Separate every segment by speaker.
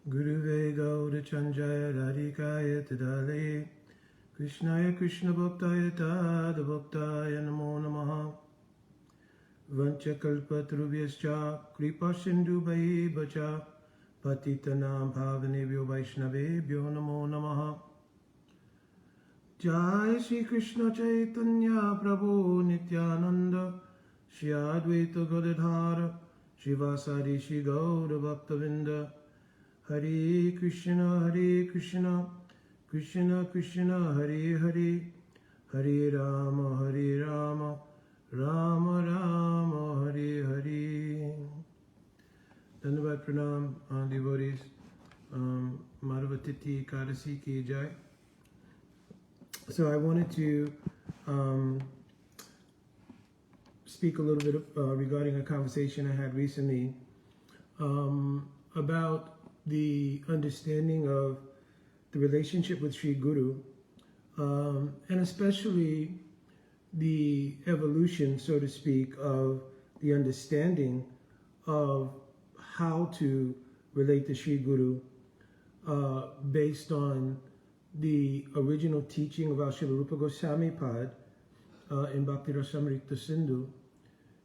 Speaker 1: Guruve Gauda Chanjaya Radhikaya Tadale Krishnaya Krishna Bhaktaya Tada Bhaktaya Namo Namaha Vancha Kalpatrubhyascha Kripa Sindhu Bhaja Patitanam Bhavanebhyo Vaishnavebhyo Namo Namaha Jai Shri Krishna Chaitanya Prabhu Nityananda Shri Advaita Gadadhara Shivasari Shri Gaura Bhaktavinda Hare Krishna Krishna Krishna Hare Hare Hare Rama Rama Rama Hare Hare. Dandavat Pranam, devotees. Madhavatiti Kadasi Ki Jai. So I wanted to speak a little bit regarding a conversation I had recently about the understanding of the relationship with Sri Guru, and especially the evolution, so to speak, of the understanding of how to relate to Sri Guru based on the original teaching of our Srila Rupa Goswami Pad in Bhakti Rasamrita Sindhu,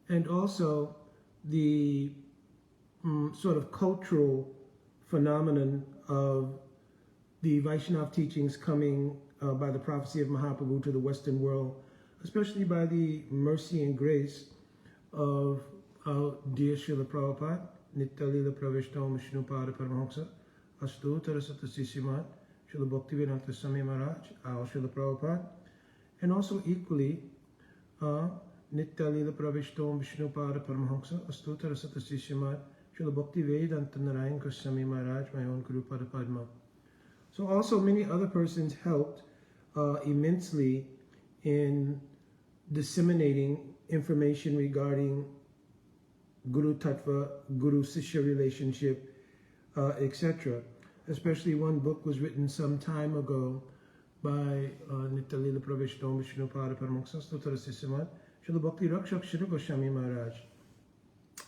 Speaker 1: and also the sort of cultural phenomenon of the Vaishnava teachings coming by the prophecy of Mahaprabhu to the Western world, especially by the mercy and grace of our dear Srila Prabhupada, Nitya-lila Pravishtam Vishnupada Paramahamsa, Astottara Satasisimat, Srila Bhaktivedanta Swami Maharaj, our Srila Prabhupada, and also equally Nitya-lila Pravishtam Vishnupada Paramahamsa, Astottara Satasisimat, Srila Bhaktivedanta Narayan Goswami Maharaj, my own Guru Pada Padma. So also many other persons helped immensely in disseminating information regarding Guru Tattva, Guru Sishya relationship, etc. Especially one book was written some time ago by Nitya-lila Pravishtam Vishnupada Paramahamsa Stottara Sisimat, Srila Bhakti Rakshak Shri Goswami Maharaj,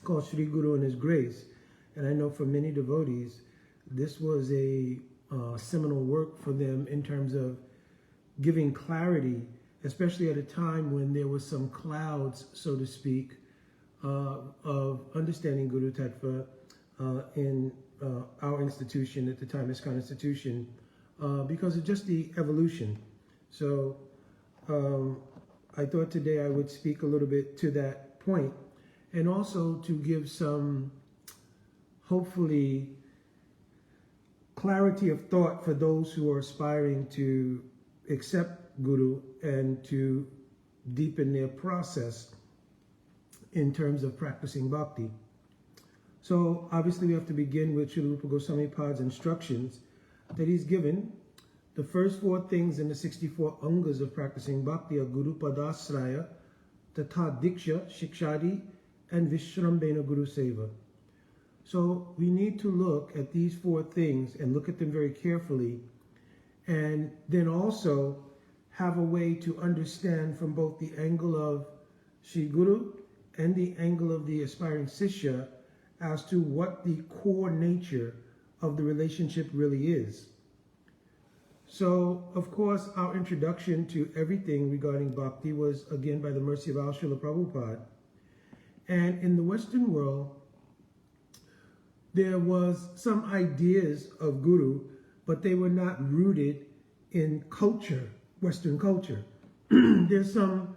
Speaker 1: called Sri Guru and His Grace. And I know for many devotees, this was a seminal work for them in terms of giving clarity, especially at a time when there was some clouds, so to speak, of understanding Guru Tattva in our institution at the time, ISKCON institution, because of just the evolution. So I thought today I would speak a little bit to that point, and also to give some, hopefully, clarity of thought for those who are aspiring to accept Guru and to deepen their process in terms of practicing bhakti. So obviously we have to begin with Srila Rupa Goswami Pad's instructions that he's given. The first 4 things in the 64 angas of practicing bhakti are Guru Padasraya, Tatha Diksha, Shikshadi, and Vishrambena Guru Seva. So we need to look at these 4 things and look at them very carefully, and then also have a way to understand from both the angle of Sri Guru and the angle of the aspiring Sishya as to what the core nature of the relationship really is. So, of course, our introduction to everything regarding bhakti was, again, by the mercy of our Srila Prabhupada. And in the Western world, there was some ideas of Guru, but they were not rooted in culture, Western culture. There's some,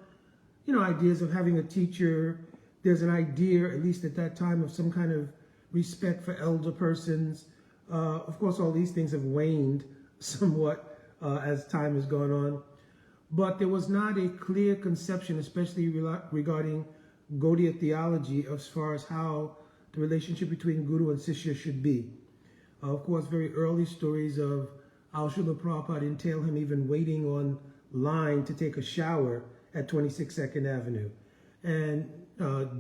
Speaker 1: ideas of having a teacher. There's an idea, at least at that time, of some kind of respect for elder persons. Of course, all these things have waned somewhat as time has gone on. But there was not a clear conception, especially regarding Gaudiya theology, as far as how the relationship between Guru and Sishya should be. Of course, very early stories of our Srila Prabhupada entail him even waiting on line to take a shower at 26 2nd Avenue, and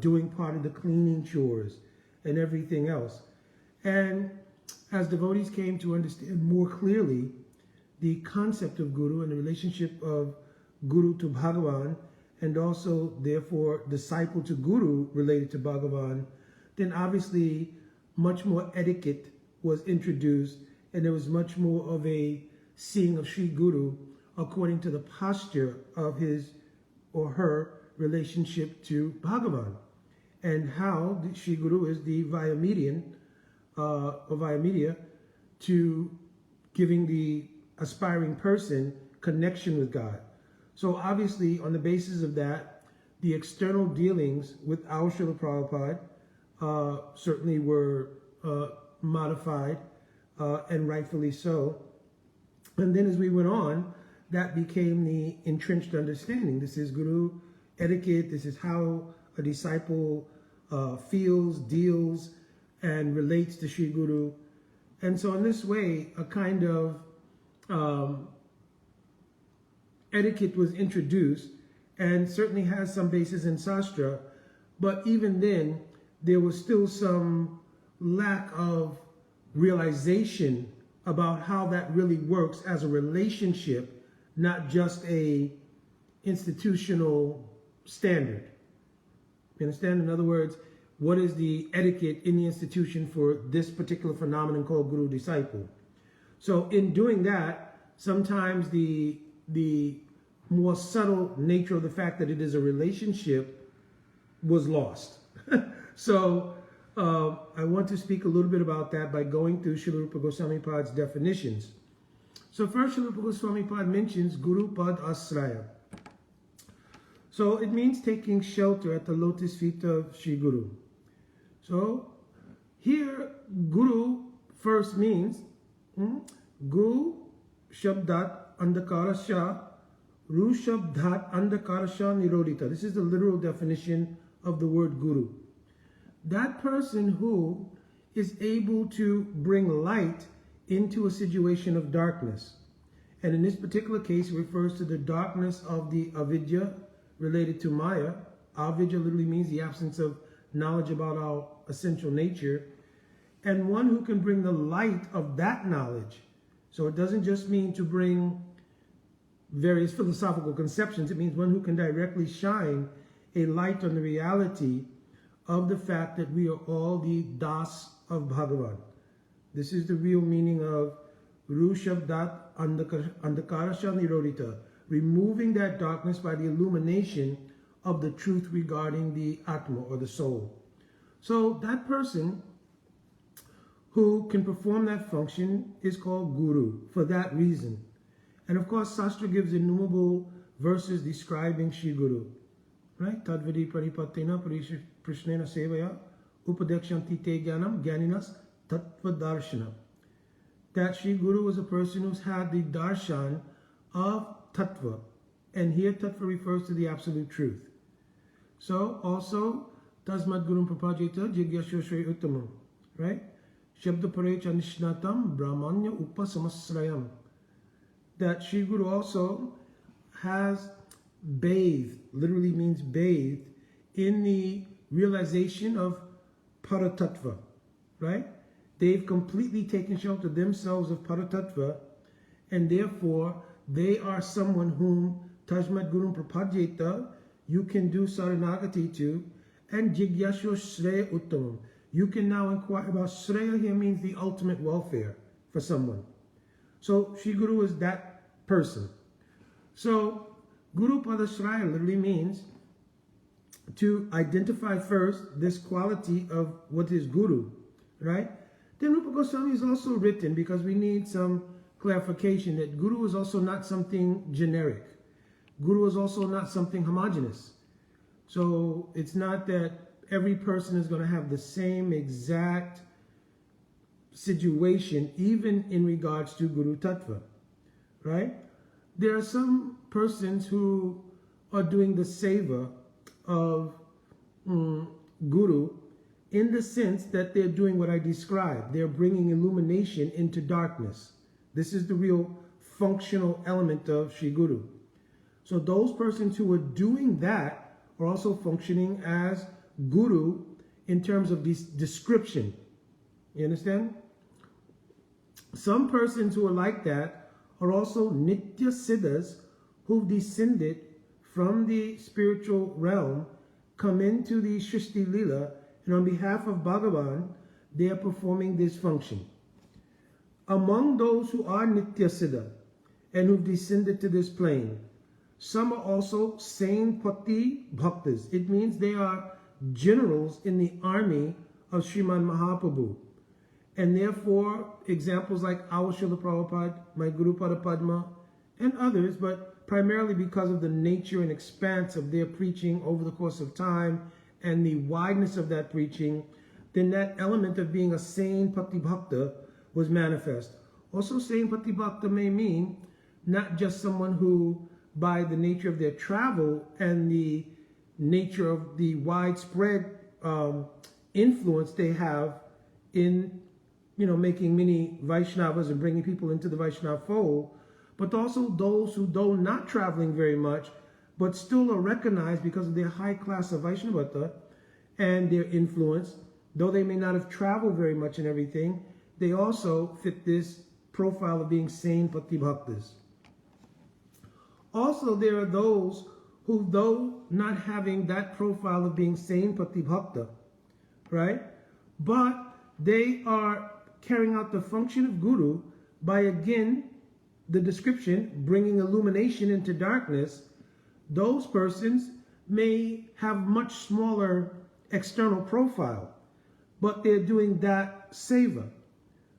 Speaker 1: doing part of the cleaning chores and everything else. And as devotees came to understand more clearly the concept of Guru and the relationship of Guru to Bhagavan, and also, therefore, disciple to Guru related to Bhagavan, then obviously much more etiquette was introduced, and there was much more of a seeing of Sri Guru according to the posture of his or her relationship to Bhagavan, and how the Sri Guru is the via median or via media to giving the aspiring person connection with God. So obviously, on the basis of that, the external dealings with our Srila Prabhupada certainly were modified, and rightfully so. And then as we went on, that became the entrenched understanding. This is Guru etiquette. This is how a disciple feels, deals, and relates to Sri Guru. And so in this way, a kind of etiquette was introduced, and certainly has some basis in Sastra, but even then, there was still some lack of realization about how that really works as a relationship, not just a institutional standard. You understand? In other words, what is the etiquette in the institution for this particular phenomenon called guru-disciple? So in doing that, sometimes the more subtle nature of the fact that it is a relationship was lost. So I want to speak a little bit about that by going through Srila Rupa Goswami Pad's definitions. So first, Srila Rupa Goswami Pad mentions Guru Pad Asraya. So it means taking shelter at the lotus feet of Sri Guru. So here, Guru first means Gu Shabdat Andakara Shah Ru Shabdat Andakara Shah Nirodita. This is the literal definition of the word Guru. That person who is able to bring light into a situation of darkness. And in this particular case, it refers to the darkness of the avidya related to Maya. Avidya literally means the absence of knowledge about our essential nature. And one who can bring the light of that knowledge. So it doesn't just mean to bring various philosophical conceptions. It means one who can directly shine a light on the reality of the fact that we are all the das of Bhagavan. This is the real meaning of Ru Shabdat Andakarasha Nirodita, removing that darkness by the illumination of the truth regarding the Atma or the soul. So that person who can perform that function is called Guru for that reason. And of course, Sastra gives innumerable verses describing Sri Guru. Right? Tadvadi Paripatena Prishnena Sevaya Upadekshanti Te Jnanam Jnaninas Tattva Darshana. That Sri Guru was a person who's had the darshan of Tattva. And here Tattva refers to the absolute truth. So also, Tasmad Gurum Prapajita Jigyasho Shri Uttamam. Right? Shabda Parecha Nishnatam Brahmanya Upasamasrayam. That Sri Guru also has bathed, literally means bathed, in the realization of Paratattva, right? They've completely taken shelter themselves of Paratattva, and therefore they are someone whom Tajmat Gurum Prapajeta, you can do Saranagati to, and Jigyasho Shreya Uttamam. You can now inquire about Shreya here means the ultimate welfare for someone. So Sri Guru is that person. So Guru Padashraya literally means to identify first this quality of what is Guru, right? Then Rupa Goswami is also written, because we need some clarification, that Guru is also not something generic. Guru is also not something homogeneous. So it's not that every person is going to have the same exact situation, even in regards to Guru Tattva, right? There are some persons who are doing the seva of Guru in the sense that they're doing what I described. They're bringing illumination into darkness. This is the real functional element of Sri Guru. So those persons who are doing that are also functioning as Guru in terms of this description. You understand? Some persons who are like that are also Nitya Siddhas who've descended from the spiritual realm, come into the Shrishti Lila, and on behalf of Bhagavan, they are performing this function. among those who are Nitya Siddha and who've descended to this plane, some are also Sain Pati Bhaktas. It means they are generals in the army of Sriman Mahaprabhu. And therefore, examples like our Srila Prabhupada, my Guru Pada Padma, and others, but primarily because of the nature and expanse of their preaching over the course of time and the wideness of that preaching, then that element of being a Sain Pati Bhakta was manifest. Also, Sain Pati Bhakta may mean not just someone who, by the nature of their travel and the nature of the widespread influence they have in, making many Vaishnavas and bringing people into the Vaishnava fold, but also those who, though not traveling very much, but still are recognized because of their high class of Vaishnavata and their influence, though they may not have traveled very much and everything, they also fit this profile of being Sain Pati Bhaktas. Also, there are those who, though not having that profile of being Sain Pati Bhakta, right, but they are carrying out the function of Guru by, again, the description, bringing illumination into darkness. Those persons may have much smaller external profile, but they're doing that seva.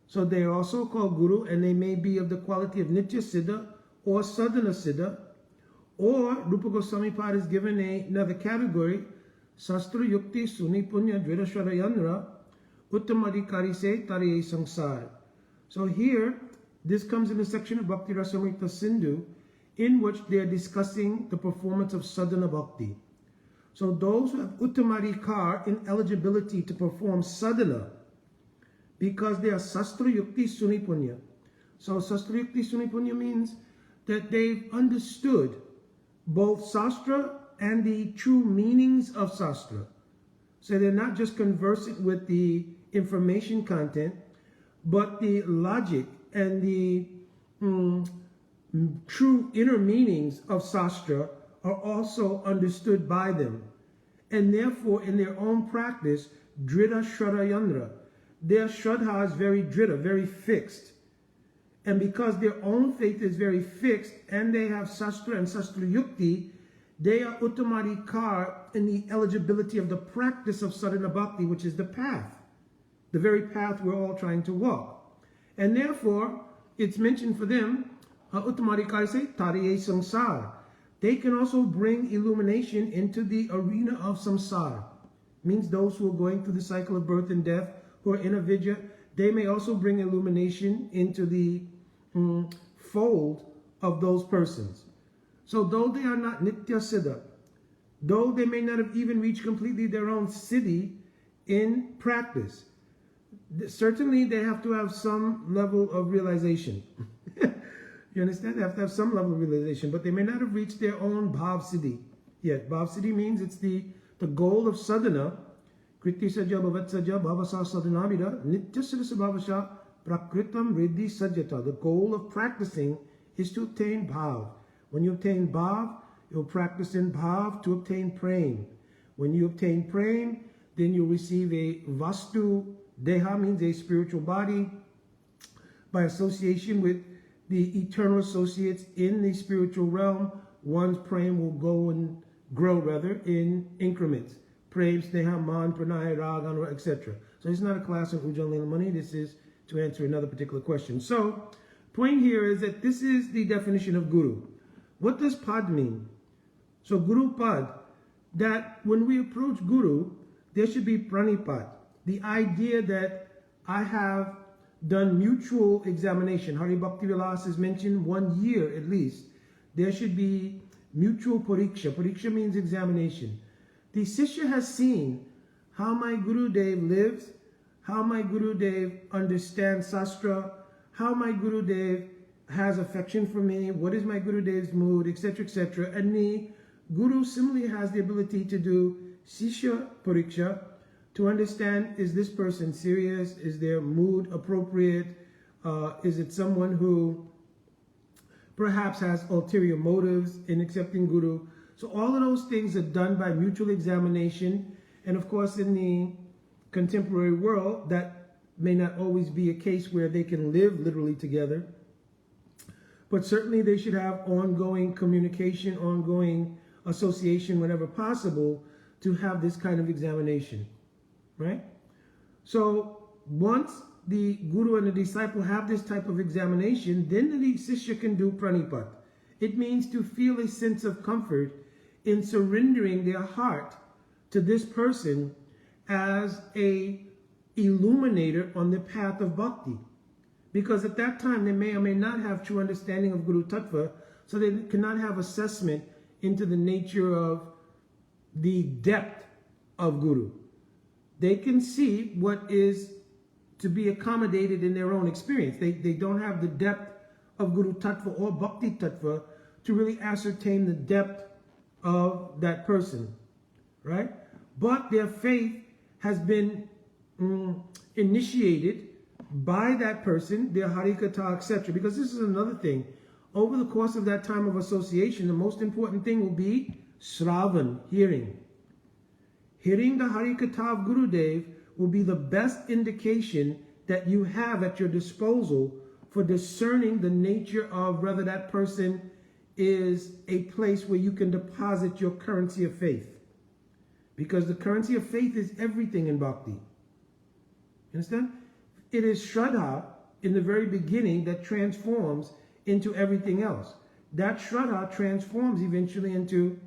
Speaker 1: So they are also called Guru, and they may be of the quality of Nitya Siddha or Sadhana Siddha, or Rupa Goswami Pad is given another category, Sastra Yukti Suni Punya Dvirashwara Yanra Uttamadikari Se Tariye Sangsar. So here, this comes in the section of Bhakti Rasamrita Sindhu, in which they are discussing the performance of sadhana bhakti. So those who have uttamadikar in eligibility to perform sadhana, because they are sastra yukti suni punya. So sastra yukti suni punya means that they've understood both sastra and the true meanings of sastra. So they're not just conversant with the information content, but the logic and the true inner meanings of sastra are also understood by them. And therefore, in their own practice, drita shradayandra, their shraddha is very drita, very fixed. And because their own faith is very fixed, and they have sastra and sastra yukti, they are uttamadikar in the eligibility of the practice of sadhana bhakti, which is the path, the very path we're all trying to walk. And therefore, it's mentioned for them, uttamadikar se tariye samsara. They can also bring illumination into the arena of samsara. Means those who are going through the cycle of birth and death, who are in a vidya, they may also bring illumination into the fold of those persons. So though they are not Nitya Siddha, though they may not have even reached completely their own siddhi in practice, certainly they have to have some level of realization. You understand? They have to have some level of realization, but they may not have reached their own bhav siddhi yet. Bhav siddhi means it's the goal of sadhana. Kriti saja bhavat saja bhavasa sadhanamida nitya siddha bhavasha prakritam riddhi sajata. The goal of practicing is to obtain bhav. When you obtain bhav, you'll practice in bhav to obtain prem. When you obtain prem, then you'll receive a vastu. Deha means a spiritual body. By association with the eternal associates in the spiritual realm, one's prem will go and grow in increments. Prem, sneha, man, pranaya, rag, anura, etc. So it's not a class on Ujjwala Leela. This is to answer another particular question. So, point here is that this is the definition of guru. What does pad mean? So guru pad, that when we approach guru, there should be pranipad. The idea that I have done mutual examination. Hari Bhakti Vilas is mentioned 1 year at least. There should be mutual pariksha. Pariksha means examination. The Sishya has seen how my Guru Dev lives, how my Guru Dev understands Sastra, how my Guru Dev has affection for me, what is my Guru Dev's mood, etc., etc. And the Guru similarly has the ability to do Sishya pariksha, to understand, is this person serious? Is their mood appropriate? Is it someone who perhaps has ulterior motives in accepting Guru? So all of those things are done by mutual examination. And of course, in the contemporary world, that may not always be a case where they can live literally together. But certainly they should have ongoing communication, ongoing association whenever possible to have this kind of examination, right? So once the guru and the disciple have this type of examination, then the sishya can do pranipat. It means to feel a sense of comfort in surrendering their heart to this person as a illuminator on the path of bhakti. Because at that time they may or may not have true understanding of Guru Tattva, so they cannot have assessment into the nature of the depth of Guru. They can see what is to be accommodated in their own experience. They don't have the depth of Guru Tattva or Bhakti Tattva to really ascertain the depth of that person, right? But their faith has been initiated by that person, their harikatha, etc. Because this is another thing. Over the course of that time of association, the most important thing will be Sravan, hearing. Hearing the harikatha of Gurudev will be the best indication that you have at your disposal for discerning the nature of whether that person is a place where you can deposit your currency of faith. Because the currency of faith is everything in bhakti. You understand? It is Shraddha in the very beginning that transforms into everything else. That Shraddha transforms eventually into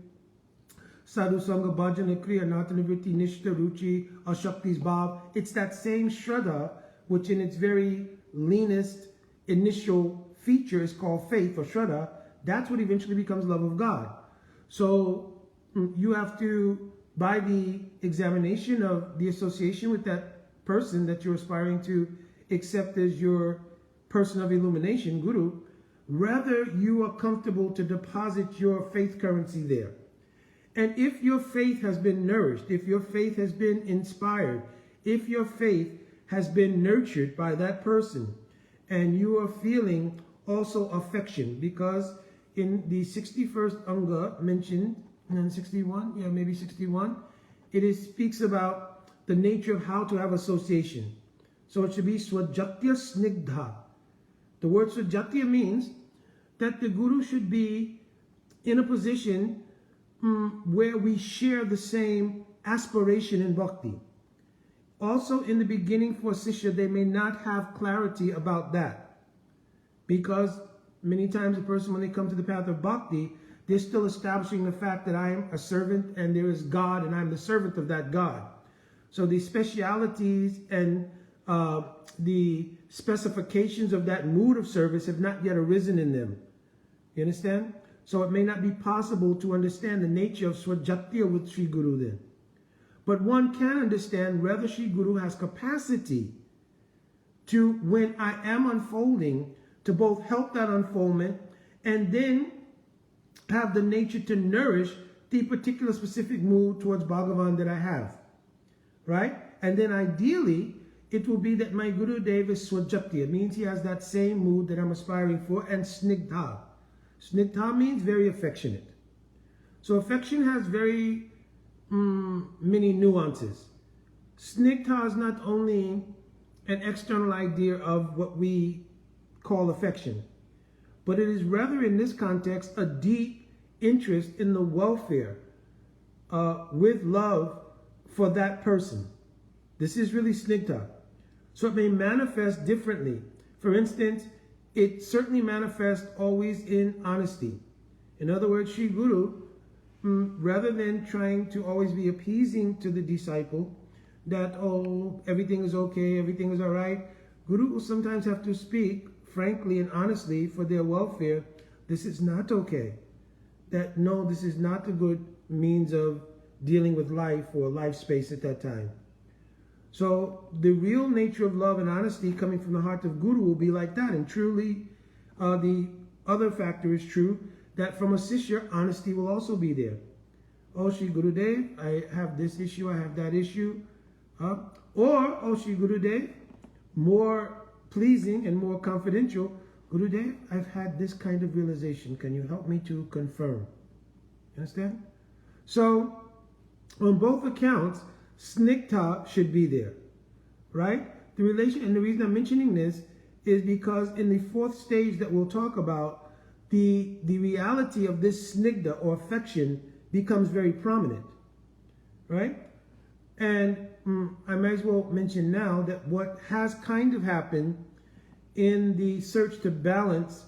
Speaker 1: Sadhu Sangha Bhajana Kriya Natanivritti Nishta Ruchi Ashakti's Bhav. It's that same Shraddha which in its very leanest initial feature is called faith or Shraddha. That's what eventually becomes love of God. So you have to, by the examination of the association with that person that you're aspiring to accept as your person of illumination, Guru, rather you are comfortable to deposit your faith currency there. And if your faith has been nourished, if your faith has been inspired, if your faith has been nurtured by that person, and you are feeling also affection, because in the 61st Anga mentioned, and 61, yeah, maybe 61, it speaks about the nature of how to have association. So it should be Swajatya Snigdha. The word Swajatya means that the Guru should be in a position where we share the same aspiration in bhakti. Also in the beginning for Sishya, they may not have clarity about that. Because many times a person, when they come to the path of bhakti, they're still establishing the fact that I am a servant and there is God and I'm the servant of that God. So the specialities and the specifications of that mood of service have not yet arisen in them. You understand? So it may not be possible to understand the nature of Swajatya with Sri Guru then. But one can understand whether Sri Guru has capacity to, when I am unfolding, to both help that unfoldment and then have the nature to nourish the particular specific mood towards Bhagavan that I have. Right? And then ideally, it will be that my Guru Dev is Swajapti. It means he has that same mood that I'm aspiring for. And Snigdha. Snigdha means very affectionate. So affection has very many nuances. Snigdha is not only an external idea of what we call affection, but it is rather in this context a deep interest in the welfare with love for that person. This is really snigdha. So it may manifest differently. For instance, it certainly manifests always in honesty. In other words, Sri Guru, rather than trying to always be appeasing to the disciple, that, oh, everything is okay, everything is all right, Guru will sometimes have to speak frankly and honestly for their welfare. This is not okay. That, no, this is not a good means of dealing with life or life space at that time. So the real nature of love and honesty coming from the heart of Guru will be like that. And truly, the other factor is true, that from a Sishya, honesty will also be there. Oh, Shri Gurudev, I have this issue, I have that issue. Or, oh, Shri Gurudev, more pleasing and more confidential, Gurudev, I've had this kind of realization. Can you help me to confirm? You understand? So, on both accounts, Snigdha should be there, right? The relation, and the reason I'm mentioning this is because in the fourth stage that we'll talk about, the reality of this snigdha or affection becomes very prominent, right? And I might as well mention now that what has kind of happened in the search to balance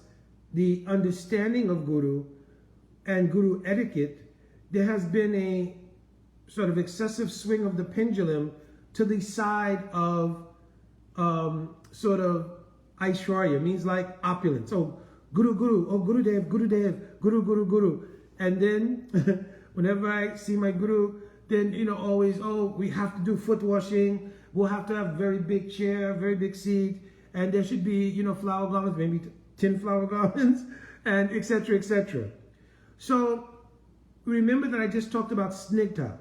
Speaker 1: the understanding of Guru and Guru etiquette, there has been a sort of excessive swing of the pendulum to the side of sort of Aishwarya, means like opulence. Oh, Guru, Guru, oh, Gurudev, Gurudev, Guru, Guru, Guru. And then whenever I see my Guru, then, you know, always, oh, we have to do foot washing. We'll have to have very big chair, very big seat. And there should be, you know, flower garlands, maybe 10 flower garlands, and etc., etc. So remember that I just talked about snigdha.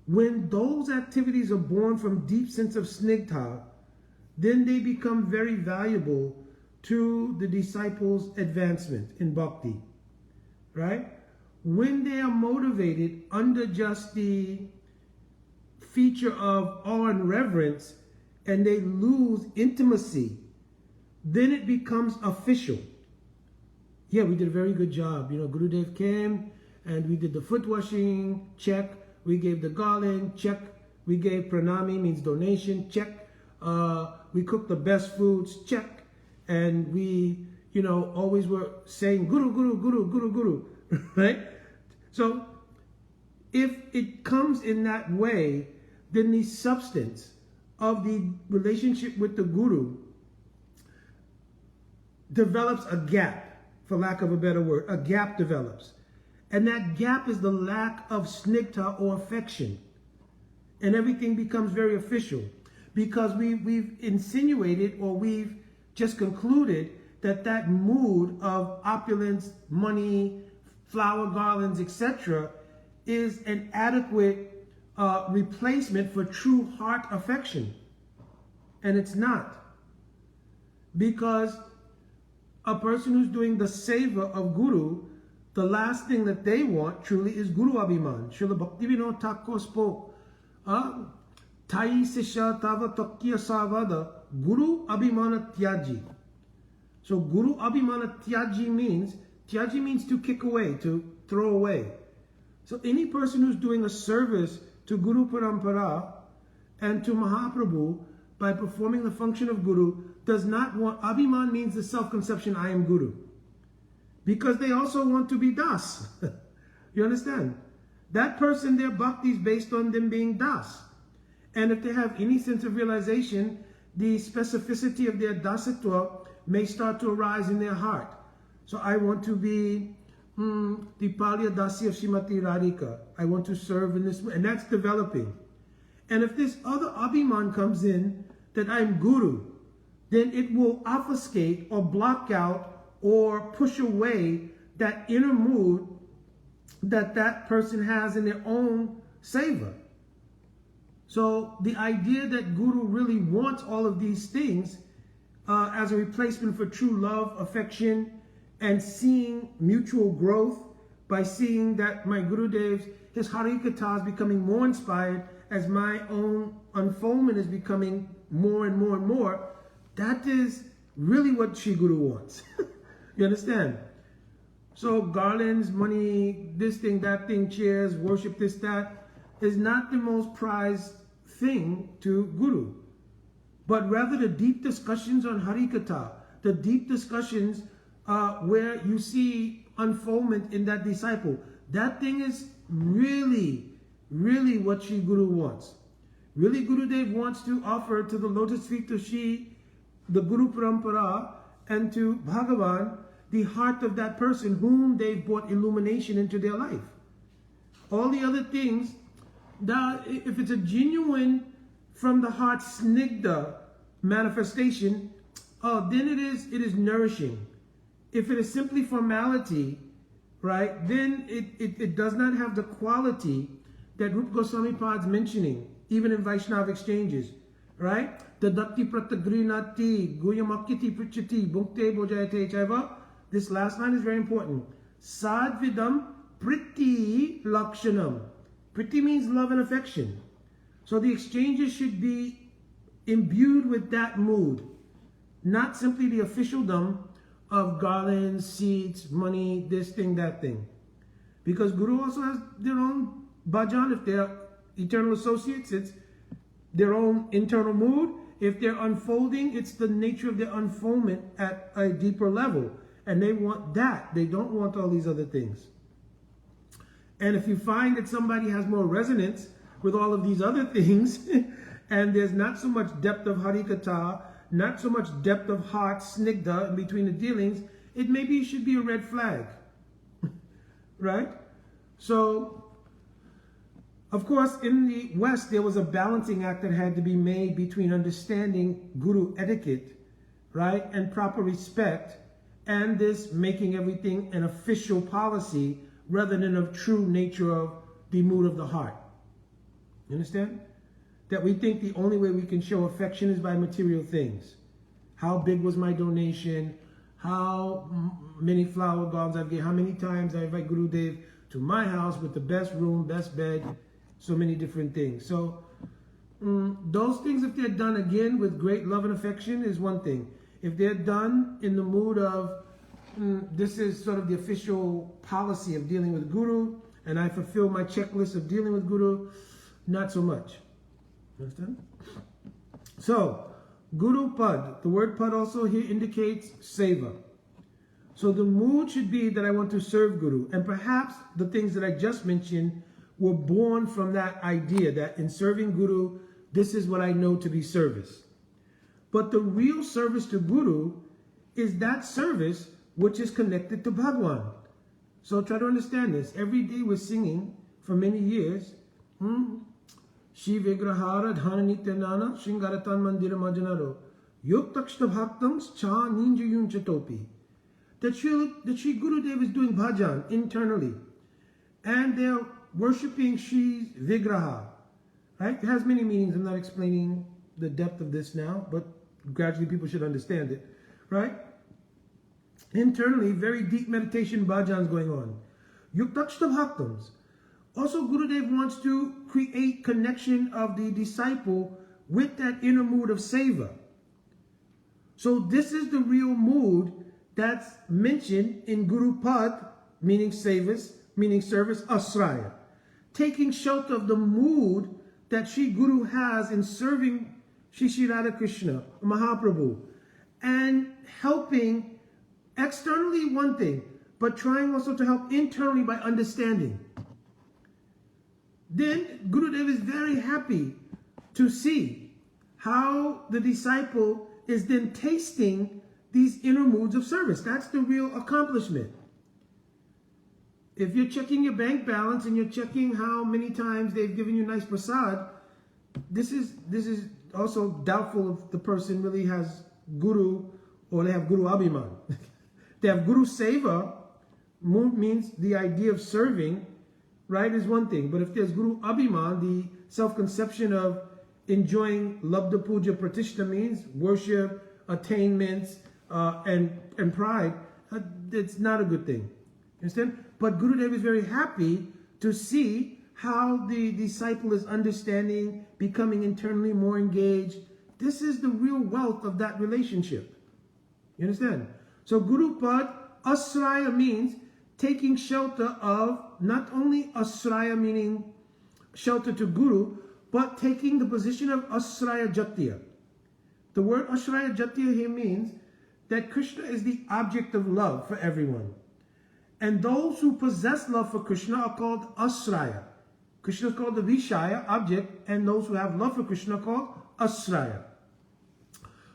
Speaker 1: When those activities are born from deep sense of snigdha, then they become very valuable to the disciples' advancement in bhakti, right? When they are motivated under just the feature of awe and reverence, and they lose intimacy, then it becomes official. Yeah, we did a very good job. You know, Gurudev came and we did the foot washing, check. We gave the garland, check. We gave pranami, means donation, check. We cooked the best foods, check. And we, you know, always were saying Guru, Guru, Guru, Guru, Guru, right? So if it comes in that way, then the substance of the relationship with the Guru develops a gap, for lack of a better word. A gap develops. And that gap is the lack of snigdha or affection. And everything becomes very official. Because we've insinuated, or we've just concluded, that mood of opulence, money, flower garlands, etc. is an adequate replacement for true heart affection. And it's not. Because a person who's doing the seva of Guru, the last thing that they want truly is Guru Abhiman. Srila Bhaktivinoda Thakur spoke, Tai Sisha Tava Tokkiya Savada Guru Abhimana Tyaji. So Guru Abhimana Tyaji means to kick away, to throw away. So any person who's doing a service to Guru Parampara and to Mahaprabhu by performing the function of Guru does not want, Abhiman means the self-conception, I am Guru. Because they also want to be Das. You understand? That person, their bhakti is based on them being Das. And if they have any sense of realization, the specificity of their dasatva may start to arise in their heart. So I want to be the Palya Dasi of Srimati Radhika. I want to serve in this way. And that's developing. And if this other Abhiman comes in, that I'm Guru, then it will obfuscate or block out or push away that inner mood that person has in their own seva. So the idea that Guru really wants all of these things as a replacement for true love, affection, and seeing mutual growth by seeing that my Gurudev's, his Harikatha is becoming more inspired as my own unfoldment is becoming more and more and more, that is really what Shri Guru wants. You understand? So garlands, money, this thing, that thing, chairs, worship, this, that, is not the most prized thing to Guru. But rather the deep discussions on Harikatha, the deep discussions where you see unfoldment in that disciple, that thing is really, really what Shri Guru wants. Really Gurudev wants to offer to the lotus feet of Shri, the Guru Parampara, and to Bhagavan, the heart of that person whom they've brought illumination into their life. All the other things, if it's a genuine from the heart snigdha manifestation, then it is nourishing. If it is simply formality, right, then it does not have the quality that Rupa Goswami Pad's mentioning, even in Vaishnava exchanges, right? Dadati pratagrinati guyamakiti prichati bhukte bojayate chaiva. This last line is very important. Sadvidam priti lakshanam. Priti means love and affection. So the exchanges should be imbued with that mood, not simply the officialdom of garlands, seats, money, this thing, that thing. Because Guru also has their own bhajan. If they're eternal associates, it's their own internal mood. If they're unfolding, it's the nature of their unfoldment at a deeper level. And they want that. They don't want all these other things. And if you find that somebody has more resonance with all of these other things, and there's not so much depth of harikatha, not so much depth of heart, snigdha, in between the dealings, it maybe should be a red flag. Right? So, of course, in the West, there was a balancing act that had to be made between understanding Guru etiquette, right, and proper respect, and this making everything an official policy rather than a true nature of the mood of the heart. You understand? That we think the only way we can show affection is by material things. How big was my donation? How many flower gowns I've given? How many times I invite Guru Dev to my house with the best room, best bed, so many different things. So those things, if they're done again with great love and affection, is one thing. If they're done in the mood of this is sort of the official policy of dealing with Guru, and I fulfill my checklist of dealing with Guru, not so much. Understand? So, Guru Pad, the word Pad also here indicates seva. So the mood should be that I want to serve Guru, and perhaps the things that I just mentioned were born from that idea that in serving Guru, this is what I know to be service. But the real service to Guru is that service which is connected to Bhagwan. So try to understand this. Every day we're singing for many years, Shiv Vigrahara Dhana Nityanana Shingaratan Mandira Majanaro Yuktakshta Bhaktams Cha Ninja Yunchatopi. That Sri Gurudev is doing bhajan internally. And they're worshipping Shiv Vigraha. Right? It has many meanings. I'm not explaining the depth of this now, but gradually people should understand it. Right? Internally, very deep meditation bhajans going on. Yuktakshta Bhaktams. Also, Gurudev wants to create connection of the disciple with that inner mood of seva. So this is the real mood that's mentioned in Guru Pad, meaning service, asraya. Taking shelter of the mood that Sri Guru has in serving Shri Radha Krishna, Mahaprabhu, and helping externally one thing, but trying also to help internally by understanding. Then Gurudev is very happy to see how the disciple is then tasting these inner moods of service. That's the real accomplishment. If you're checking your bank balance and you're checking how many times they've given you nice prasad, this is also doubtful if the person really has Guru or they have Guru Abhiman. They have Guru Seva, means the idea of serving, right, is one thing. But if there's Guru Abhiman, the self-conception of enjoying Labdha Puja Pratishta means worship, attainments, and pride, it's not a good thing. Understand? But Gurudev is very happy to see how the disciple is understanding, becoming internally more engaged. This is the real wealth of that relationship. You understand? So Guru Pad, Asraya means taking shelter of, not only Asraya meaning shelter to Guru, but taking the position of Asraya Jatiya. The word Asraya Jatiya here means that Krishna is the object of love for everyone. And those who possess love for Krishna are called Asraya. Krishna is called the Vishaya, object, and those who have love for Krishna are called Asraya.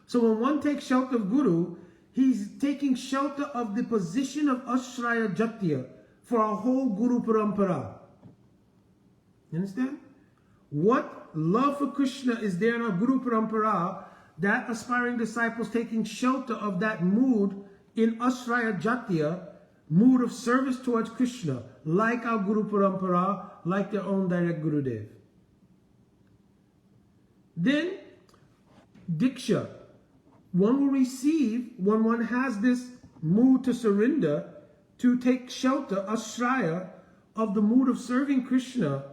Speaker 1: So when one takes shelter of Guru, he's taking shelter of the position of Asraya Jatiya for our whole Guru Parampara. You understand? What love for Krishna is there in our Guru Parampara, that aspiring disciples taking shelter of that mood in Asraya Jatiya, mood of service towards Krishna, like our Guru Parampara, like their own direct Gurudev. Then, Diksha. One will receive, when one has this mood to surrender, to take shelter, Asraya, of the mood of serving Krishna,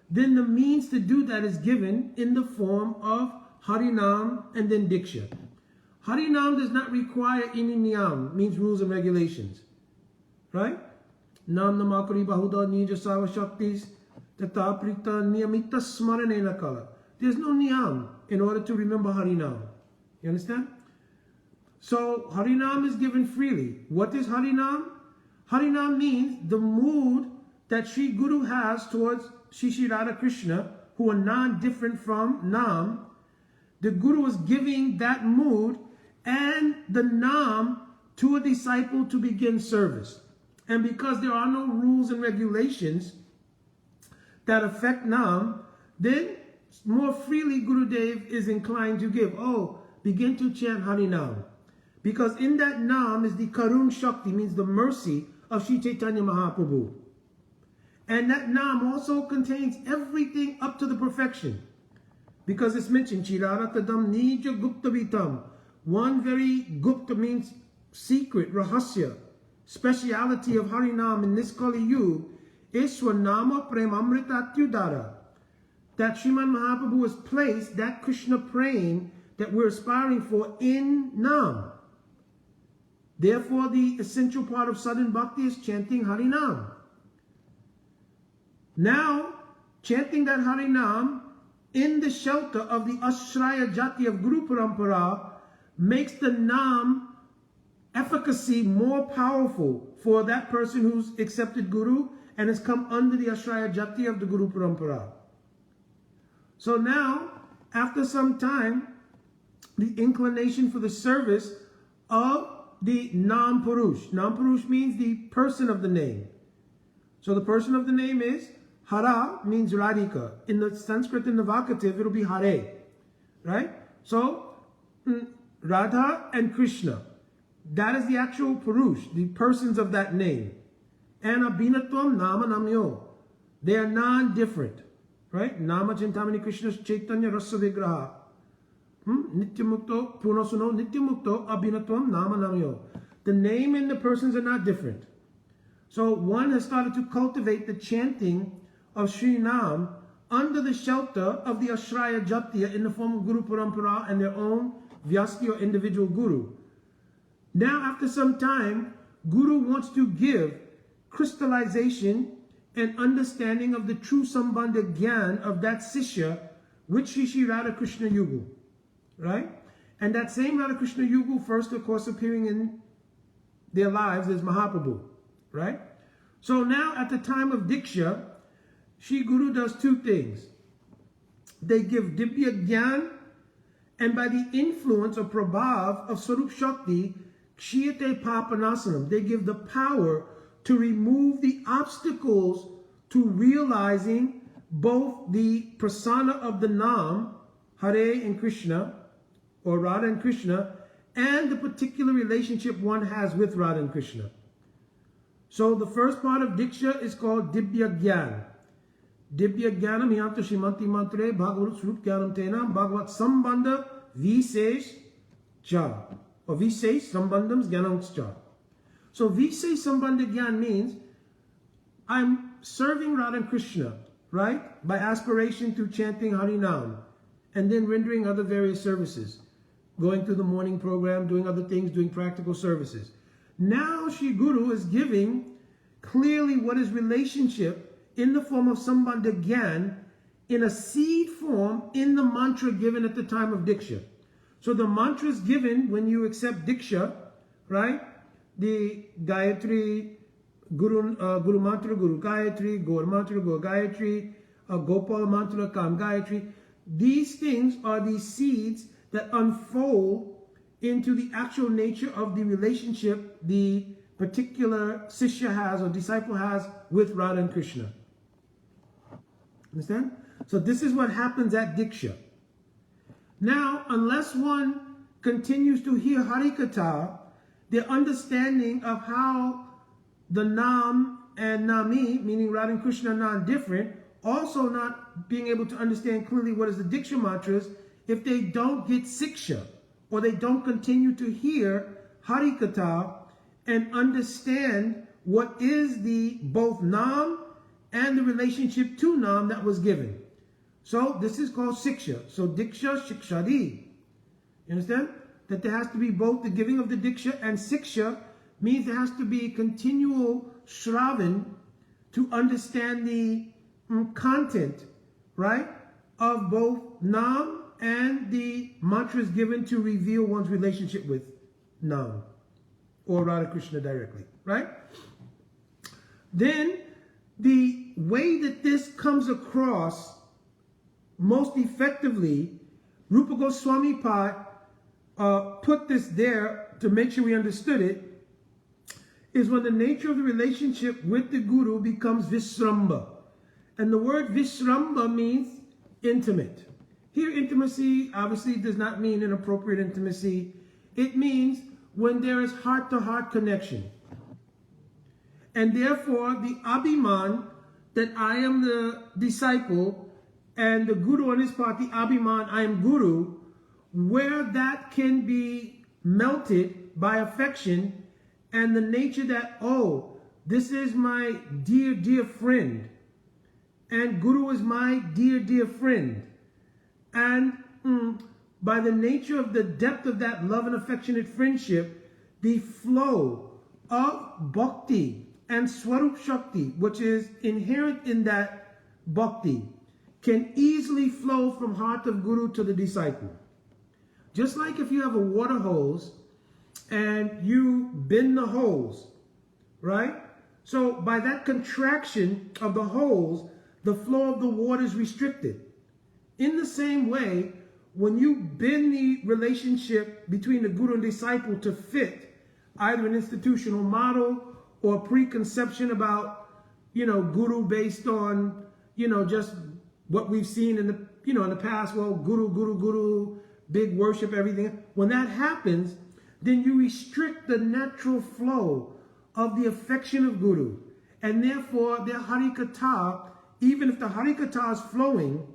Speaker 1: then the means to do that is given in the form of Harinam, and then Diksha. Harinam does not require any niyam, means rules and regulations. Right? Nam namakari bahuda nija sava shaktis tata prita niyamita smaranena kala. There's no niyam in order to remember Harinam. You understand? So Harinam is given freely. What is Harinam? Harinam means the mood that Sri Guru has towards Shri Radha Krishna, who are non-different from Nam. The Guru is giving that mood and the Nam to a disciple to begin service. And because there are no rules and regulations that affect Nam, then more freely Gurudev is inclined to give. Oh, begin to chant Harinam. Because in that Nam is the Karun Shakti, means the mercy of Sri Chaitanya Mahaprabhu. And that Nam also contains everything up to the perfection. Because it's mentioned, Chiraratadam Nija Gupta Vitam. One very Gupta means secret, Rahasya, speciality of Harinam in this Kali Yuga is Swanama Premamrita Tyudara. That Sriman Mahaprabhu has placed that Krishna praying that we're aspiring for in Nam. Therefore, the essential part of Southern Bhakti is chanting Harinam. Now, chanting that Harinam in the shelter of the Ashraya Jati of Guru Parampara makes the Nam efficacy more powerful for that person who's accepted Guru and has come under the Ashraya Jati of the Guru Parampara. So now, after some time, the inclination for the service of the Nam Purush. Nam Purush means the person of the name. So the person of the name is Hara, means Radhika. In the Sanskrit, in the Vakativ, it'll be Hare. Right? So, Radha and Krishna. That is the actual Purush, the persons of that name. And Abhinatvam Nama Namyo. They are non-different. Right? Nama Chintamani Krishna Chaitanya Rasa Vigraha. Nityamukto Punasuno Nityamukto Abhinatvam Nama Namyo. The name and the persons are not different. So one has started to cultivate the chanting of Sri Nam under the shelter of the Ashraya Jatiya in the form of Guru Parampara and their own Vyasya or individual Guru. Now after some time, Guru wants to give crystallization and understanding of the true Sambandha Gyan of that Sishya with Sri Radha Krishna Yugu. Right? And that same Radha Krishna Yugu first, of course, appearing in their lives is Mahaprabhu. Right? So now at the time of Diksha, Sri Guru does two things. They give Dibya Gyan, and by the influence or prabhav of Sarup Shakti, Kshiyate Papanasanam, they give the power to remove the obstacles to realizing both the prasana of the Nam, Hare and Krishna, or Radha and Krishna, and the particular relationship one has with Radha and Krishna. So the first part of Diksha is called Dibya Gyan. Dibya Gyanam Yanto Shimanti Mantre Bhagavat Srup Gyanam Tenam Bhagavat Sambandha Visesh Cha, or Visesh Sambandhams Gyanam Cha. So Visesh Sambandha Gyan means I'm serving Radha and Krishna, right? By aspiration through chanting Harinam and then rendering other various services, going through the morning program, doing other things, doing practical services. Now Sri Guru is giving clearly what is relationship in the form of Sambandha Gyan in a seed form in the mantra given at the time of Diksha. So the mantra is given when you accept Diksha, right? The Gayatri, Guru Mantra, Guru Gayatri, Gaur Mantra, Gaur Gayatri, Gopal Mantra, Kam Gayatri. These things are the seeds that unfold into the actual nature of the relationship the particular Sishya has or disciple has with Radha and Krishna. Understand? So this is what happens at Diksha. Now, unless one continues to hear Harikatha, their understanding of how the Nam and Nami, meaning Radha and Krishna, are non-different, also not being able to understand clearly what is the Diksha mantras, if they don't get Siksha, or they don't continue to hear Harikatha and understand what is the both Nam and the relationship to Nam that was given. So this is called siksha. So diksha, shikshadi. You understand? That there has to be both the giving of the diksha, and siksha means there has to be continual shravan to understand the content, right, of both Nam and the mantras given to reveal one's relationship with Nam or Radha Krishna directly, right? Then the way that this comes across most effectively, Rupa Goswami Pad put this there to make sure we understood it, is when the nature of the relationship with the Guru becomes visramba. And the word visramba means intimate. Here, intimacy obviously does not mean inappropriate intimacy. It means when there is heart-to-heart connection. And therefore, the abhiman, that I am the disciple, and the Guru on his part, the abhiman, I am Guru, where that can be melted by affection and the nature that, oh, this is my dear, dear friend, and Guru is my dear, dear friend. And by the nature of the depth of that love and affectionate friendship, the flow of bhakti and swarup shakti, which is inherent in that bhakti, can easily flow from heart of Guru to the disciple. Just like if you have a water hose and you bend the hose, right? So by that contraction of the hose, the flow of the water is restricted. In the same way, when you bend the relationship between the Guru and disciple to fit either an institutional model or preconception about, Guru based on, just what we've seen in the, in the past, well, Guru, big worship, everything. When that happens, then you restrict the natural flow of the affection of Guru. And therefore, their Harikatha, even if the Harikatha is flowing,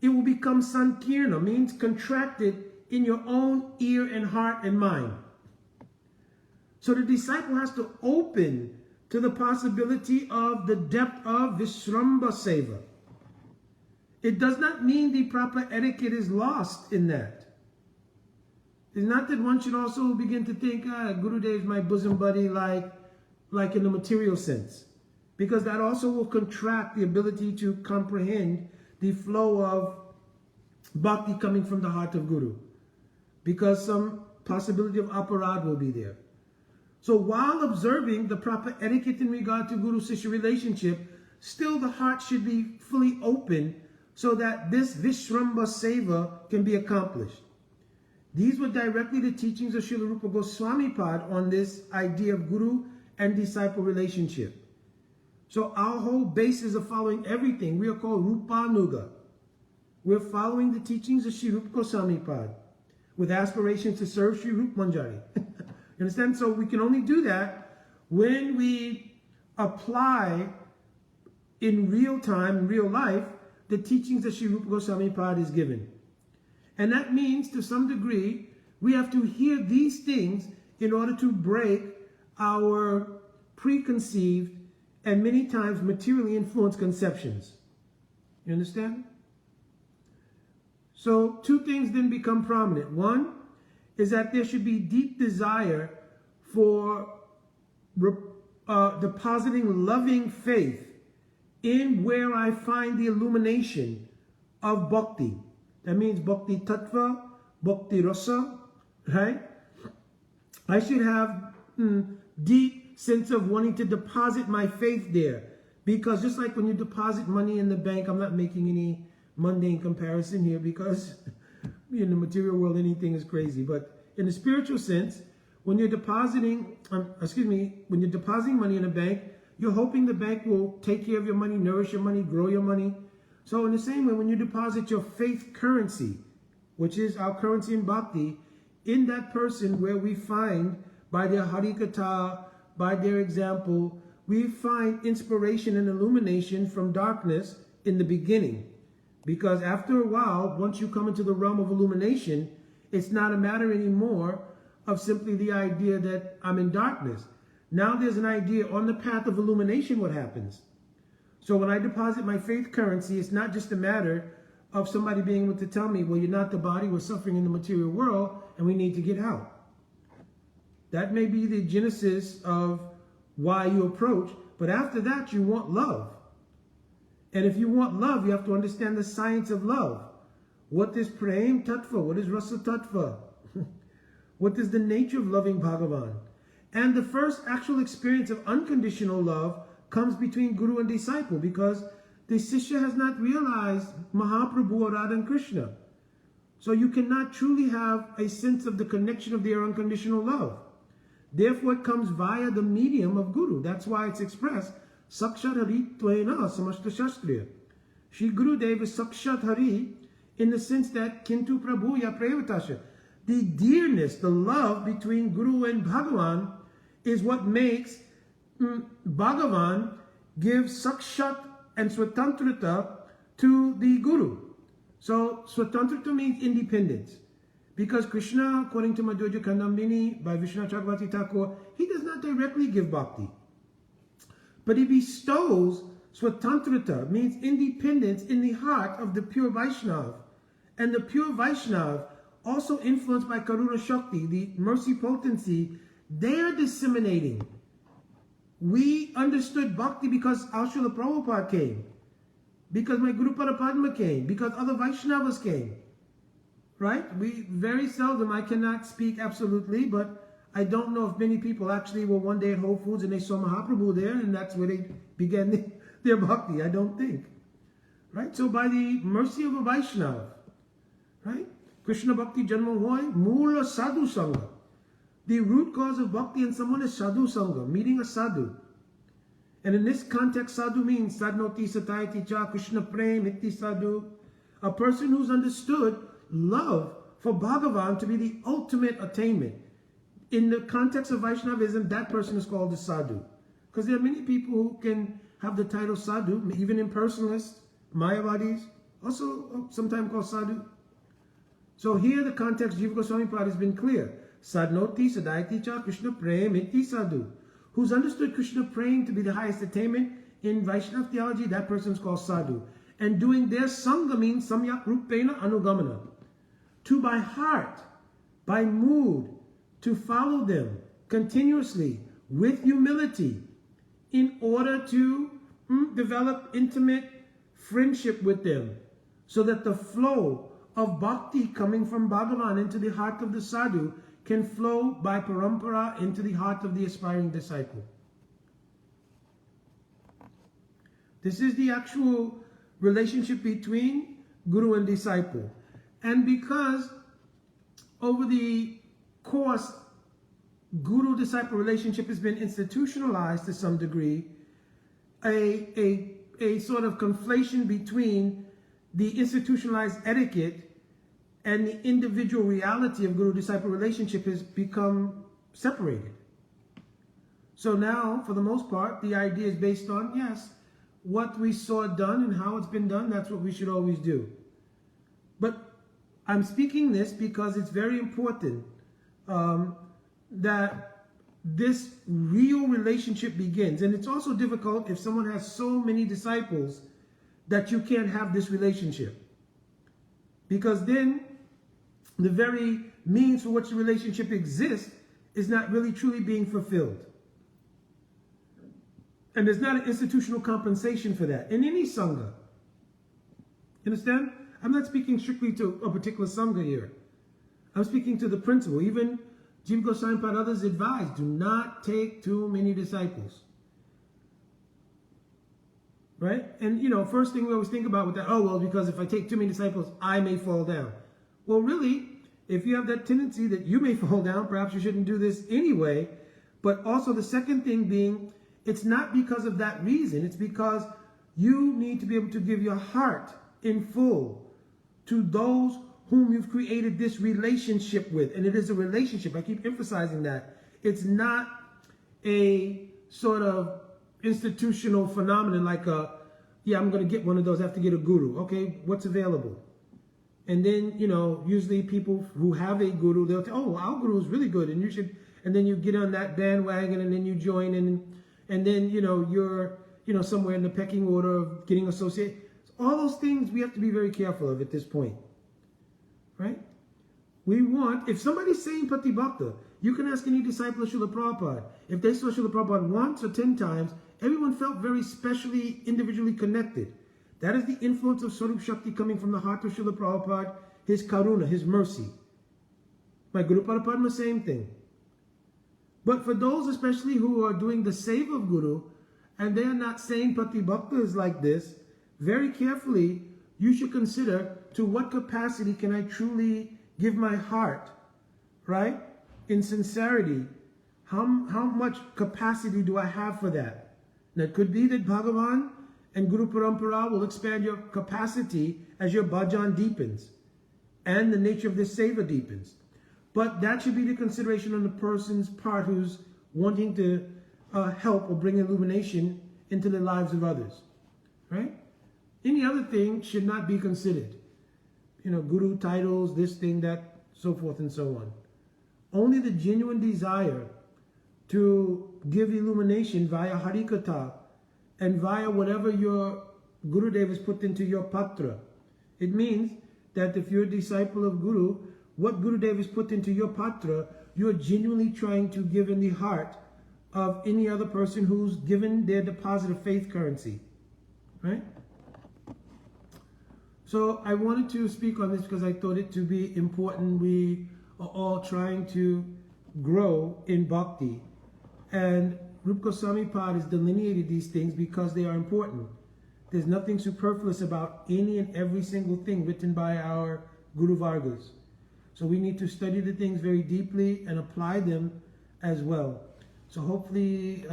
Speaker 1: it will become sankirna, means contracted in your own ear and heart and mind. So the disciple has to open to the possibility of the depth of Vishramba Seva. It does not mean the proper etiquette is lost in that. It's not that one should also begin to think, Gurudev is my bosom buddy, like in the material sense. Because that also will contract the ability to comprehend the flow of bhakti coming from the heart of Guru. Because some possibility of aparad will be there. So while observing the proper etiquette in regard to Guru-Sishya relationship, still the heart should be fully open so that this Vishramba Seva can be accomplished. These were directly the teachings of Srila Rupa Goswami Pad on this idea of Guru and disciple relationship. So our whole basis of following everything, we are called Rupanuga. We're following the teachings of Srila Rupa Goswami Pad with aspirations to serve Sri Rupa Manjari. You understand? So we can only do that when we apply in real time, in real life, the teachings that Sri Rupa Goswami Pad is given. And that means, to some degree, we have to hear these things in order to break our preconceived and many times materially influenced conceptions. You understand? So two things then become prominent. One is that there should be deep desire for depositing loving faith in where I find the illumination of bhakti. That means bhakti tattva, bhakti rasa, right? I should have deep sense of wanting to deposit my faith there. Because just like when you deposit money in the bank, I'm not making any mundane comparison here because in the material world anything is crazy. But in the spiritual sense, when you're depositing, when you're depositing money in a bank, you're hoping the bank will take care of your money, nourish your money, grow your money. So in the same way, when you deposit your faith currency, which is our currency in bhakti, in that person where we find by their harikatha, by their example, we find inspiration and illumination from darkness in the beginning. Because after a while, once you come into the realm of illumination, it's not a matter anymore of simply the idea that I'm in darkness. Now there's an idea on the path of illumination what happens. So when I deposit my faith currency, it's not just a matter of somebody being able to tell me, well, you're not the body, we're suffering in the material world, and we need to get out. That may be the genesis of why you approach, but after that, you want love. And if you want love, you have to understand the science of love. What is Prem Tattva? What is Rasa Tattva? What is the nature of loving Bhagavan? And the first actual experience of unconditional love comes between Guru and disciple, because the Sishya has not realized Mahaprabhu or Radha and Krishna. So you cannot truly have a sense of the connection of their unconditional love. Therefore, it comes via the medium of Guru. That's why it's expressed, Sakshat Hari Tvena Samashta Shastriya. Shri Guru Dev is Sakshat Hari in the sense that Kintu Prabhu Ya Prevatasha. The dearness, the love between Guru and Bhagavan is what makes Bhagavan give Sakshat and Swatantrata to the Guru. So Swatantrata means independence. Because Krishna, according to Madhurya Kandambini by Vishnu Chakravarti Thakur, he does not directly give bhakti. But he bestows Swatantrata, means independence, in the heart of the pure Vaishnav. And the pure Vaishnav, also influenced by Karuna Shakti, the mercy potency, they are disseminating. We understood bhakti because Srila Prabhupada came, because my Guru Padma came, because other Vaishnavas came. Right? We very seldom, I cannot speak absolutely, but I don't know if many people actually were one day at Whole Foods and they saw Mahaprabhu there and that's where they began their bhakti. I don't think. Right? So by the mercy of a Vaishnava, right? Krishna Bhakti Janma Hoy, Mula Sadhu Sangha. The root cause of bhakti in someone is Sadhu Sangha, meeting a sadhu. And in this context, sadhu means Sadnoti Satayati Cha Krishna Prem Iti Sadhu. A person who's understood love for Bhagavan to be the ultimate attainment. In the context of Vaishnavism, that person is called a sadhu. Because there are many people who can have the title sadhu, even impersonalists, Mayavadis, also sometimes called sadhu. So here the context, Jiva Goswami Prabhupada has been clear. Sadnoti Sadayati Cha Krishna Prem Iti Sadhu. Who's understood Krishna Prem to be the highest attainment in Vaishnava theology, that person is called sadhu. And doing their sangha means samyak rupena anugamana. To by heart, by mood, to follow them continuously with humility in order to develop intimate friendship with them, so that the flow of bhakti coming from Bhagavan into the heart of the sadhu can flow by parampara into the heart of the aspiring disciple. This is the actual relationship between Guru and disciple. And because over the course, Guru-disciple relationship has been institutionalized to some degree, a sort of conflation between the institutionalized etiquette and the individual reality of Guru-disciple relationship has become separated. So now, for the most part, the idea is based on, yes, what we saw done and how it's been done, that's what we should always do. But I'm speaking this because it's very important that this real relationship begins. And it's also difficult if someone has so many disciples that you can't have this relationship. Because then the very means for which the relationship exists is not really truly being fulfilled. And there's not an institutional compensation for that in any sangha. You understand? I'm not speaking strictly to a particular sangha here. I'm speaking to the principle. Even Jiva Goswami and others advise, do not take too many disciples. Right? And, you know, first thing we always think about with that, oh, well, because if I take too many disciples, I may fall down. Well, really, if you have that tendency that you may fall down, perhaps you shouldn't do this anyway. But also the second thing being, it's not because of that reason. It's because you need to be able to give your heart in full to those whom you've created this relationship with. And it is a relationship. I keep emphasizing that. It's not a sort of institutional phenomenon like yeah, I'm going to get one of those. I have to get a guru. Okay, what's available? And then, you know, usually people who have a guru, they'll say, oh, our guru is really good. And you should, and then you get on that bandwagon and then you join and then, you know, you're, you know, somewhere in the pecking order of getting associated. all those things we have to be very careful of at this point, right? We want, if somebody's saying Patibhakta, you can ask any disciple of Srila Prabhupada. If they saw Srila Prabhupada once or 10 times, everyone felt very specially, individually connected. That is the influence of Swarup Shakti coming from the heart of Srila Prabhupada, his karuna, his mercy. My Guru Parapadma, same thing. But for those especially who are doing the save of Guru, and they are not saying Patibhaktas like this, very carefully, you should consider to what capacity can I truly give my heart, right? In sincerity, how much capacity do I have for that? Now, it could be that Bhagavan and Guru Parampara will expand your capacity as your bhajan deepens and the nature of this seva deepens. But that should be the consideration on the person's part who's wanting to help or bring illumination into the lives of others, right? Any other thing should not be considered. You know, guru titles, this thing, that, so forth and so on. Only the genuine desire to give illumination via Harikatha and via whatever your Gurudev has put into your patra. It means that if you're a disciple of Guru, what Gurudev has put into your patra, you're genuinely trying to give in the heart of any other person who's given their deposit of faith currency, right? So I wanted to speak on this because I thought it to be important. We are all trying to grow in bhakti. And Rupa Goswami Pad has delineated these things because they are important. There's nothing superfluous about any and every single thing written by our Guru Vargas. So we need to study the things very deeply and apply them as well. So hopefully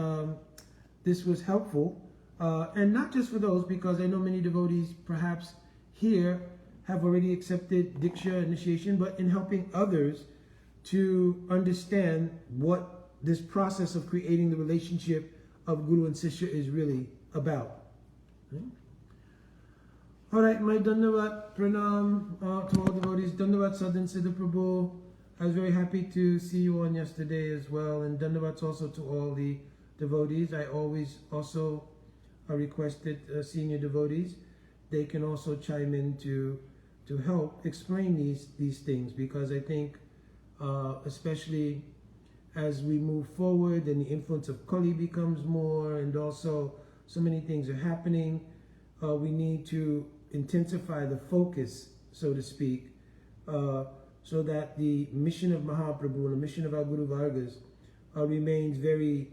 Speaker 1: this was helpful. And not just for those, because I know many devotees perhaps here have already accepted Diksha initiation, but in helping others to understand what this process of creating the relationship of Guru and Sishya is really about. Okay? All right, my Dandavat Pranam to all devotees. Dandavat Sadhan Siddha Prabhu. I was very happy to see you on yesterday as well. And Dandavats also to all the devotees. I always also requested senior devotees. They can also chime in to help explain these things, because I think especially as we move forward and the influence of Kali becomes more, and also so many things are happening, we need to intensify the focus, so to speak, so that the mission of Mahaprabhu and the mission of our Guru Vargas remains very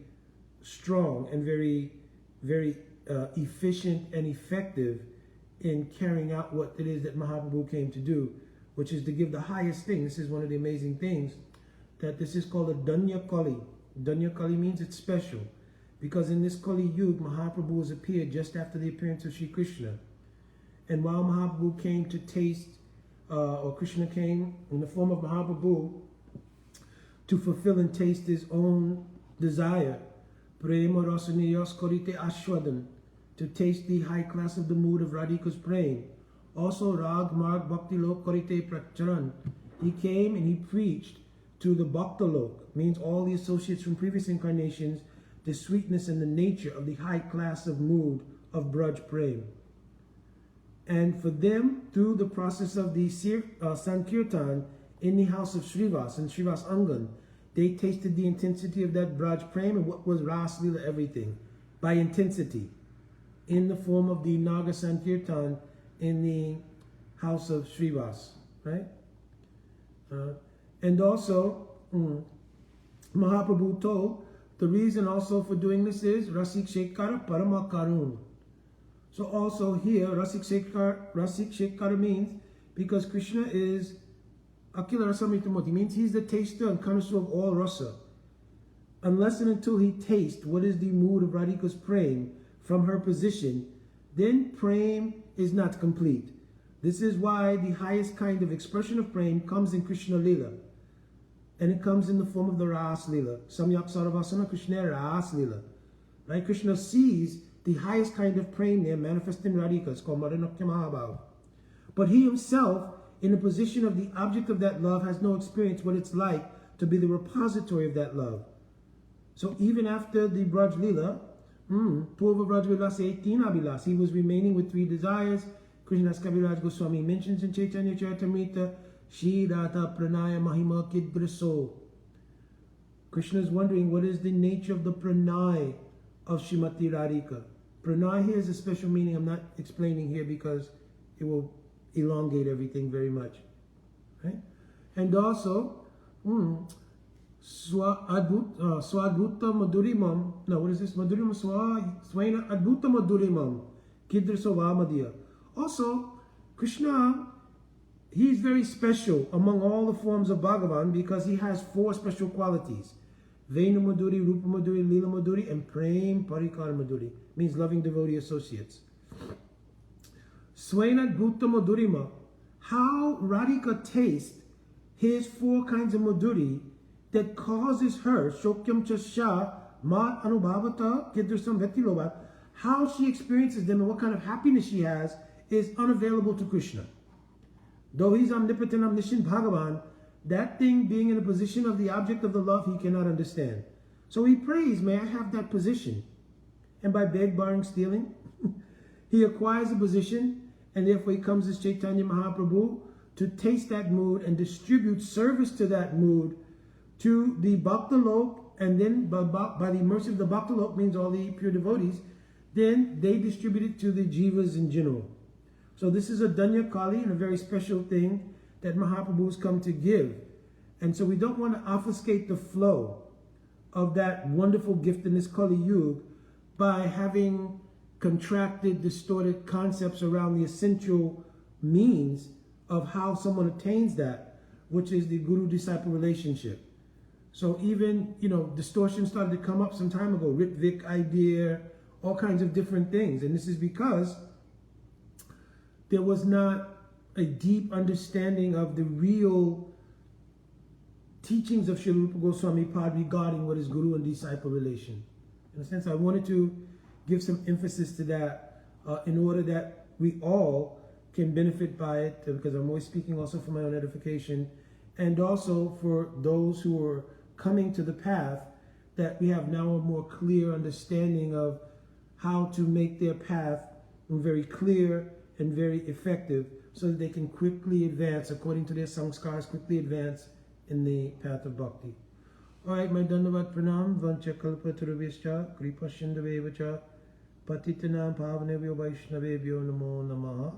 Speaker 1: strong and very, very efficient and effective in carrying out what it is that Mahaprabhu came to do, which is to give the highest thing. This is one of the amazing things, that this is called a Danya Kali. Danya Kali means it's special, because in this Kali Yug, Mahaprabhu has appeared just after the appearance of Sri Krishna. And while Mahaprabhu came to taste, or Krishna came in the form of Mahaprabhu to fulfill and taste his own desire, Prema Rasaniyas Korite Ashwadan, to taste the high class of the mood of Radhika's praying. Also Rag Marg Bhakti Lok Korite Pracharan. He came and he preached to the Bhakta Lok, means all the associates from previous incarnations, the sweetness and the nature of the high class of mood of Braj Prem. And for them, through the process of the Sankirtan in the house of Srivas and Srivas Angan, they tasted the intensity of that Braj Prem and what was Ras Lila, everything, by intensity, in the form of the Naga Sankirtan in the house of Srivas, right? And also, Mahaprabhu told, the reason also for doing this is Rasik Shekara Parama Karun. So also here, Rasik Shekara means, because Krishna is Akila Rasamritamoti, means he's the taster and connoisseur of all rasa. Unless and until he tastes what is the mood of Radhika's praying from her position, then praying is not complete. This is why the highest kind of expression of praying comes in Krishna Lila. And it comes in the form of the Ras Lila. Samyak Saravasana Krishna Ras Lila. Right? Krishna sees the highest kind of praying there manifest in Radhika. It's called Madanakya Mahabhav. But he himself, in the position of the object of that love, has no experience what it's like to be the repository of that love. So even after the Braj Lila, Purva Braj Vilas 18 Abilas, he was remaining with 3 desires, Krishnadas Kaviraj Goswami mentions in Chaitanya Charitamrita, Shri Radha Pranaya Mahima Kidbraso. Krishna is wondering what is the nature of the pranay of Srimati Radhika. Pranay here is a special meaning I'm not explaining here because it will elongate everything very much. Right? And also, Swadhuta Madurimam. No, what is this? Madurimam Swaina Adhuta Madurimam Kidraso Vamadiya. Also, Krishna, he is very special among all the forms of Bhagavan because he has 4 special qualities. Venu Madhuri, Rupa Madhuri, Lila Madhuri, and Prem Parikar Madhuri. Means loving devotee associates. Swainat Bhuta Madhurima. How Radhika tastes his 4 kinds of Madhuri that causes her, Shokyam Chasya, Mat Anubhavata, Kidrasam Vetilova, how she experiences them and what kind of happiness she has is unavailable to Krishna. Though he's omnipotent, omniscient Bhagavan, that thing being in a position of the object of the love, he cannot understand. So he prays, may I have that position. And by beg, borrowing, stealing, he acquires a position, and therefore he comes as Chaitanya Mahaprabhu to taste that mood and distribute service to that mood to the Bhaktalok, and then by the mercy of the Bhaktalok, means all the pure devotees, then they distribute it to the Jivas in general. So this is a Danya Kali and a very special thing that Mahaprabhu has come to give. And so we don't want to obfuscate the flow of that wonderful gift in this Kali Yuga by having contracted, distorted concepts around the essential means of how someone attains that, which is the guru-disciple relationship. So even, distortion started to come up some time ago, Ritvik idea, all kinds of different things. And this is because there was not a deep understanding of the real teachings of Srila Rupa Goswami Pad regarding what is guru and disciple relation. In a sense, I wanted to give some emphasis to that in order that we all can benefit by it, because I'm always speaking also for my own edification, and also for those who are coming to the path, that we have now a more clear understanding of how to make their path very clear and very effective, so that they can quickly advance according to their sanskars, quickly advance in the path of bhakti. Alright, my Dandavat Pranam, Vancha Kalpa Turubhischa, Kripa Shindavevacha, Patitanam Pavanebhyo Vaishnavebhyo Namo Namaha.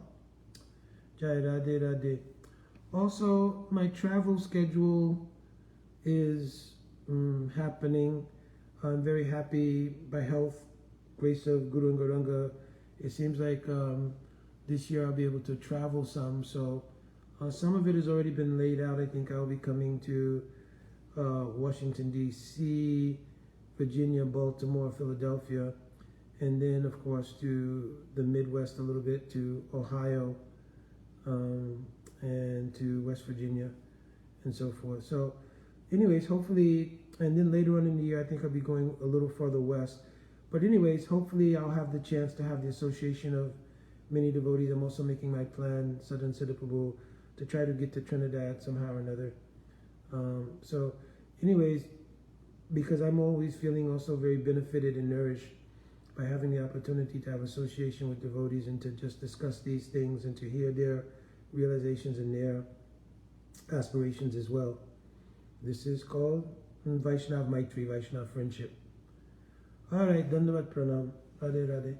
Speaker 1: Jai Radhe Radhe. Also, my travel schedule is happening. I'm very happy by health, grace of Guru and Gauranga. It seems like this year I'll be able to travel some. So some of it has already been laid out. I think I'll be coming to Washington, D.C., Virginia, Baltimore, Philadelphia, and then, of course, to the Midwest a little bit, to Ohio, and to West Virginia, and so forth. So anyways, hopefully, and then later on in the year, I think I'll be going a little further west. But anyways, hopefully I'll have the chance to have the association of many devotees. I'm also making my plan, Southern Siddhaprabhu, to try to get to Trinidad somehow or another. So anyways, because I'm always feeling also very benefited and nourished by having the opportunity to have association with devotees and to just discuss these things and to hear their realizations and their aspirations as well. This is called Vaishnav Maitri, Vaishnav friendship. Alright, Dandavat Pranam. Radhe Radhe.